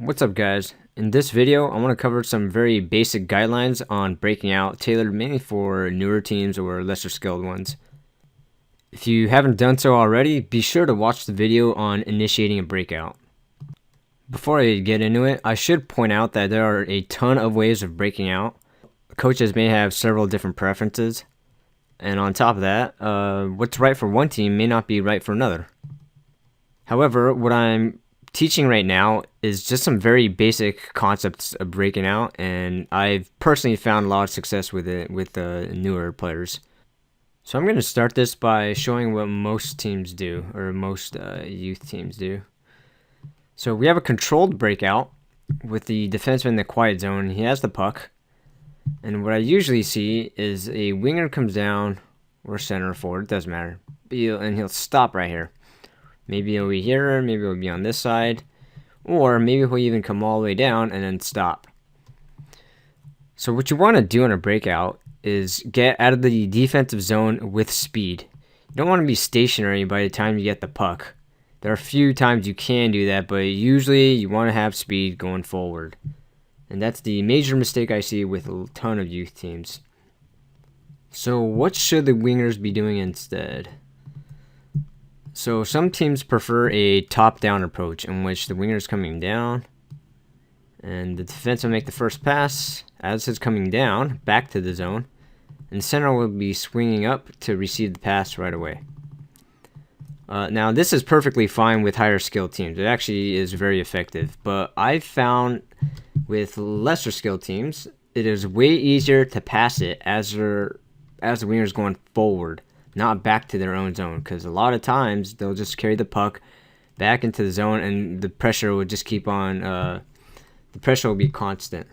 What's up, guys? In this video, I want to cover some very basic guidelines on breaking out, tailored mainly for newer teams or lesser skilled ones. If you haven't done so already, be sure to watch the video on initiating a breakout. Before I get into it, I should point out that there are a ton of ways of breaking out. Coaches may have several different preferences, and on top of that, what's right for one team may not be right for another. However, what I'm teaching right now is just some very basic concepts of breaking out, and I've personally found a lot of success with it with newer players. So I'm going to start this by showing what most teams do, or most youth teams do. So we have a controlled breakout with the defenseman in the quiet zone. He has the puck, and what I usually see is a winger comes down, or center or forward, it doesn't matter, and he'll stop right here. Maybe it'll be here, maybe it'll be on this side, or maybe he'll even come all the way down and then stop. So what you want to do in a breakout is get out of the defensive zone with speed. You don't want to be stationary by the time you get the puck. There are a few times you can do that, but usually you want to have speed going forward. And that's the major mistake I see with a ton of youth teams. So what should the wingers be doing instead? So some teams prefer a top-down approach in which the winger is coming down and the defense will make the first pass as it's coming down back to the zone, and the center will be swinging up to receive the pass right away. Now this is perfectly fine with higher skilled teams. It actually is very effective, but I've found with lesser skilled teams it is way easier to pass it as the winger is going forward, not back to their own zone, because a lot of times they'll just carry the puck back into the zone and the pressure will just keep on, the pressure will be constant.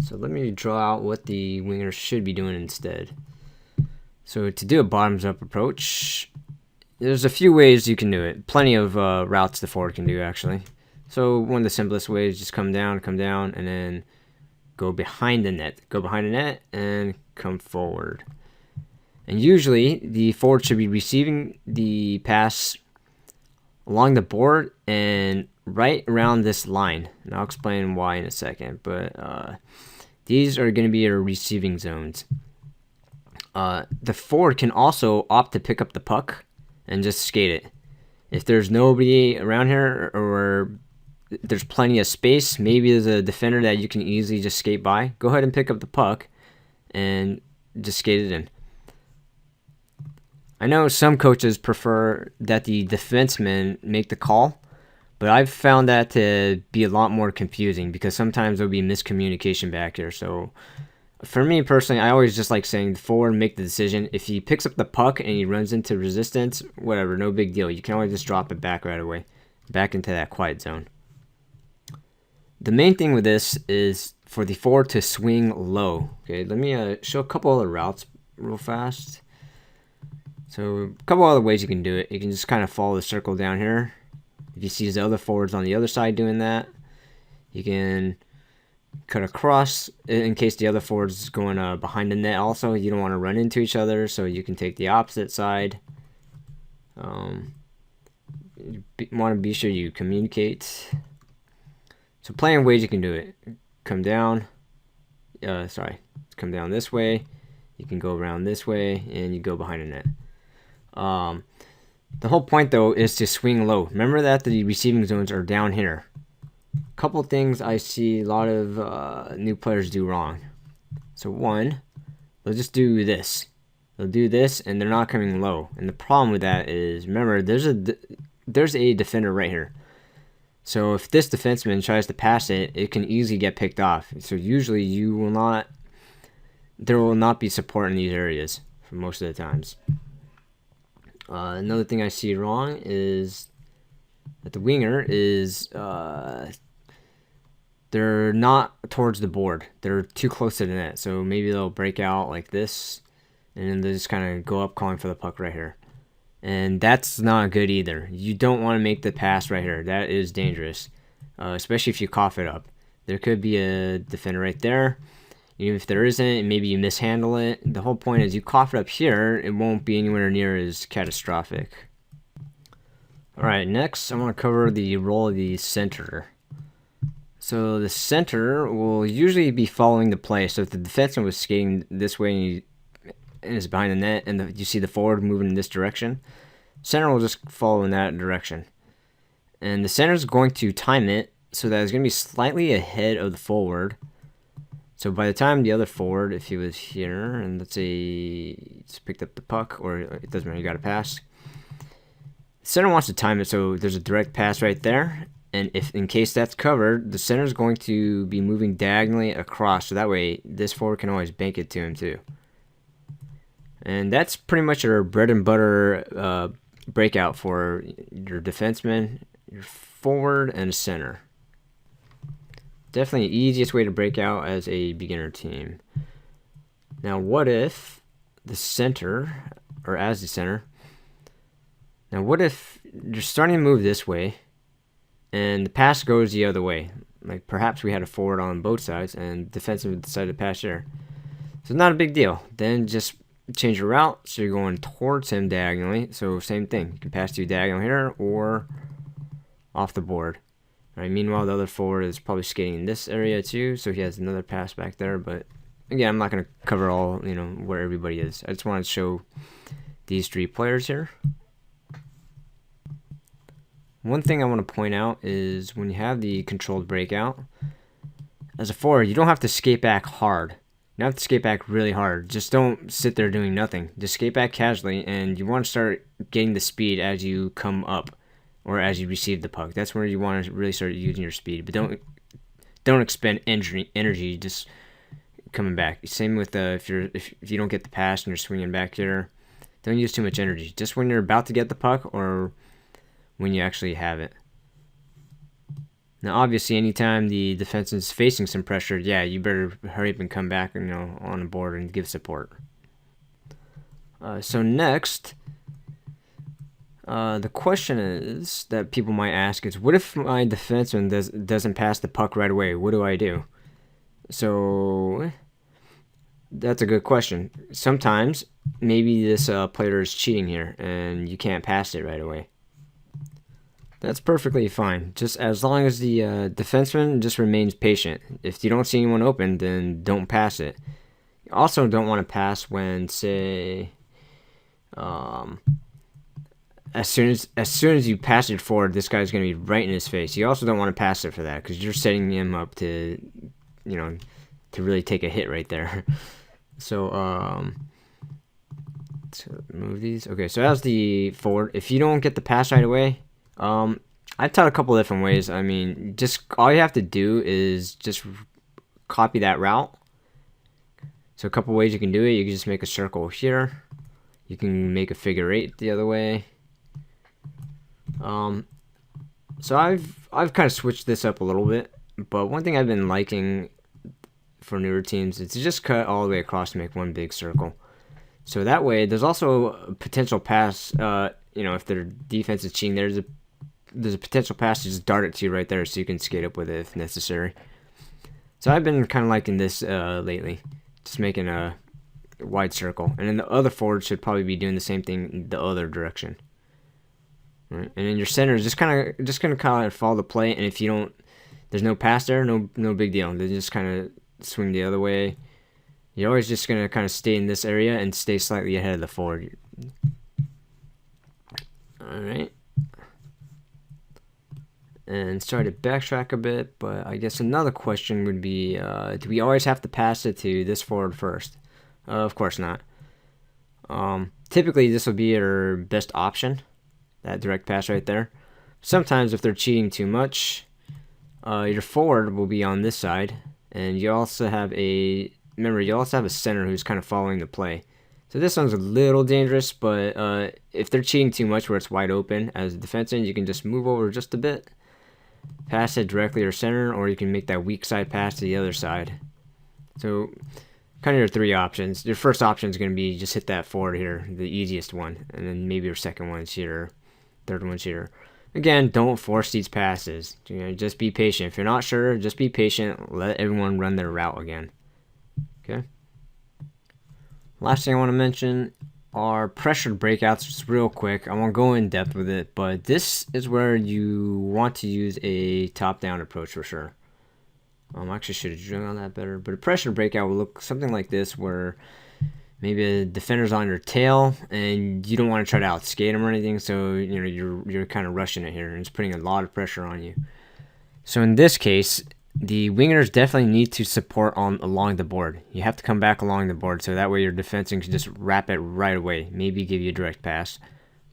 So let me draw out what the winger should be doing instead. So to do a bottoms up approach, there's a few ways you can do it. Plenty of routes the forward can do actually. So one of the simplest ways is just come down, and then go behind the net. Go behind the net and come forward. And usually the forward should be receiving the pass along the board and right around this line. And I'll explain why in a second. But these are going to be your receiving zones. The forward can also opt to pick up the puck and just skate it. If there's nobody around here or there's plenty of space, maybe there's a defender that you can easily just skate by, go ahead and pick up the puck and just skate it in. I know some coaches prefer that the defensemen make the call, but I've found that to be a lot more confusing because sometimes there'll be miscommunication back here. So for me personally, I always just like saying the forward make the decision. If he picks up the puck and he runs into resistance, whatever, no big deal. You can always just drop it back right away, back into that quiet zone. The main thing with this is for the forward to swing low. Okay, let me show a couple other routes real fast. So a couple other ways you can do it. You can just kind of follow the circle down here. If you see the other forwards on the other side doing that, you can cut across in case the other forward is going behind the net also. You don't want to run into each other, so you can take the opposite side. You want to be sure you communicate. So plenty of ways you can do it. Come down, come down this way. You can go around this way, and you go behind the net. The whole point though is to swing low. Remember that the receiving zones are down here. A couple things I see a lot of new players do wrong. So one, they'll just do this. They'll do this, and they're not coming low. And the problem with that is, remember, there's a defender right here. So if this defenseman tries to pass it, it can easily get picked off. So usually there will not be support in these areas for most of the times. Another thing I see wrong is that the winger is they're not towards the board. They're too close to the net. So maybe they'll break out like this, and then they just kind of go up calling for the puck right here. And that's not good either. You don't want to make the pass right here. That is dangerous, especially if you cough it up. There could be a defender right there. Even if there isn't, maybe you mishandle it. The whole point is you cough it up here, it won't be anywhere near as catastrophic. Alright, next I want to cover the role of the center. So the center will usually be following the play. So if the defenseman was skating this way and is behind the net, and you see the forward moving in this direction, center will just follow in that direction. And the center is going to time it so that it's going to be slightly ahead of the forward. So by the time the other forward, if he was here, and let's say he's picked up the puck, or it doesn't matter, you got to pass. The center wants to time it so there's a direct pass right there. And if in case that's covered, the center is going to be moving diagonally across. So that way, this forward can always bank it to him too. And that's pretty much your bread and butter breakout for your defenseman, your forward, and center. Definitely the easiest way to break out as a beginner team. Now, what if the center, or as the center, now what if you're starting to move this way, and the pass goes the other way? Like perhaps we had a forward on both sides, and defenseman decided to pass there. So not a big deal. Then just change your route, so you're going towards him diagonally. So same thing, you can pass to diagonal here or off the board. All right, meanwhile, the other forward is probably skating in this area too, so he has another pass back there. But again, I'm not going to cover all, where everybody is. I just wanted to show these three players here. One thing I want to point out is when you have the controlled breakout, as a forward, you don't have to skate back hard. You don't have to skate back really hard. Just don't sit there doing nothing. Just skate back casually, and you want to start getting the speed as you come up or as you receive the puck. That's where you want to really start using your speed. But don't expend energy just coming back. Same with if you don't get the pass and you're swinging back here, don't use too much energy. Just when you're about to get the puck or when you actually have it. Now, obviously, anytime the defense is facing some pressure, yeah, you better hurry up and come back, on the board and give support. So next, the question is that people might ask is, what if my defenseman doesn't pass the puck right away? What do I do? So that's a good question. Sometimes maybe this player is cheating here, and you can't pass it right away. That's perfectly fine, just as long as the defenseman just remains patient. If you don't see anyone open, then don't pass it. You also don't want to pass when, say, as soon as you pass it forward, this guy's going to be right in his face. You also don't want to pass it for that, because you're setting him up to, to really take a hit right there. So, to move these. Okay, so that's the forward. If you don't get the pass right away, I've taught a couple different ways. I mean, just all you have to do is just copy that route. So a couple ways you can do it. You can just make a circle here. You can make a figure eight the other way. So I've kind of switched this up a little bit. But one thing I've been liking for newer teams is to just cut all the way across to make one big circle. So that way, there's also a potential pass. If their defense is cheating, there's a potential pass to just dart it to you right there, so you can skate up with it if necessary. So I've been kind of liking this lately, just making a wide circle, and then the other forward should probably be doing the same thing in the other direction. Right? And then your center is just gonna kind of follow the play, and if there's no pass there, no big deal. They just kind of swing the other way. You're always just gonna kind of stay in this area and stay slightly ahead of the forward. All right. And sorry to backtrack a bit, but I guess another question would be, do we always have to pass it to this forward first? Of course not. Typically, this will be your best option, that direct pass right there. Sometimes, if they're cheating too much, your forward will be on this side, and you also have a center who's kind of following the play. So this one's a little dangerous, but if they're cheating too much where it's wide open as a defense end, you can just move over just a bit, pass it directly to center, or you can make that weak side pass to the other side. So kind of your three options. Your first option is going to be just hit that forward here, the easiest one, and then maybe your second one's here, third one's here. Again, don't force these passes. Just be patient. If you're not sure, just be patient. Let everyone run their route again. Okay. Last thing I want to mention are pressured breakouts. Just real quick, I won't go in depth with it, but this is where you want to use a top-down approach for sure. I actually should have drawn on that better, but a pressured breakout will look something like this, where maybe a defender's on your tail and you don't want to try to outskate him or anything, so you're kind of rushing it here and it's putting a lot of pressure on you. So in this case, the wingers definitely need to support along the board. You have to come back along the board, so that way your defenseman can just wrap it right away. Maybe give you a direct pass.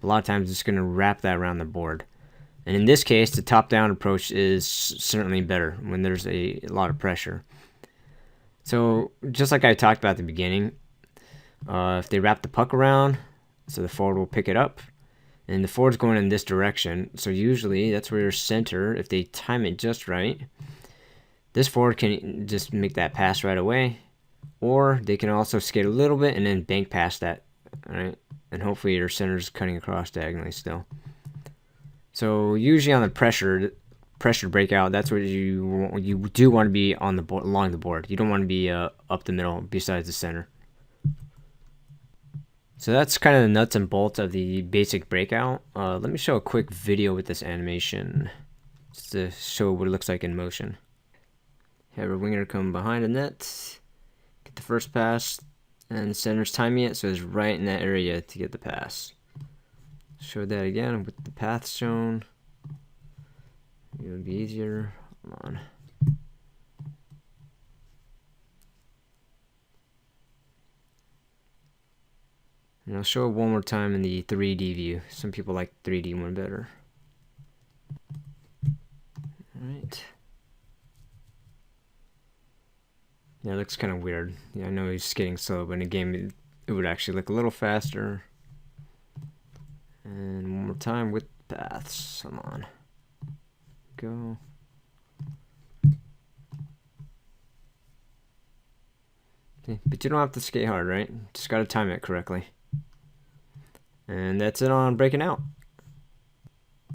A lot of times it's going to wrap that around the board. And in this case, the top-down approach is certainly better when there's a lot of pressure. So just like I talked about at the beginning, if they wrap the puck around, so the forward will pick it up, and the forward's going in this direction, so usually that's where your center, if they time it just right, this forward can just make that pass right away, or they can also skate a little bit and then bank past that, right? And hopefully your center's cutting across diagonally still. So usually on the pressured breakout, that's what you do want to be on the board, along the board. You don't want to be up the middle besides the center. So that's kind of the nuts and bolts of the basic breakout. Let me show a quick video with this animation just to show what it looks like in motion. Have a winger come behind the net, get the first pass, and the center's timing it, so it's right in that area to get the pass. Show that again with the path shown. It would be easier. Come on. And I'll show it one more time in the 3D view. Some people like 3D one better. Alright. Yeah, it looks kind of weird. Yeah, I know he's skating slow, but in a game it would actually look a little faster. And one more time with paths. Come on. Go. Okay, but you don't have to skate hard, right? Just gotta time it correctly. And that's it on breaking out.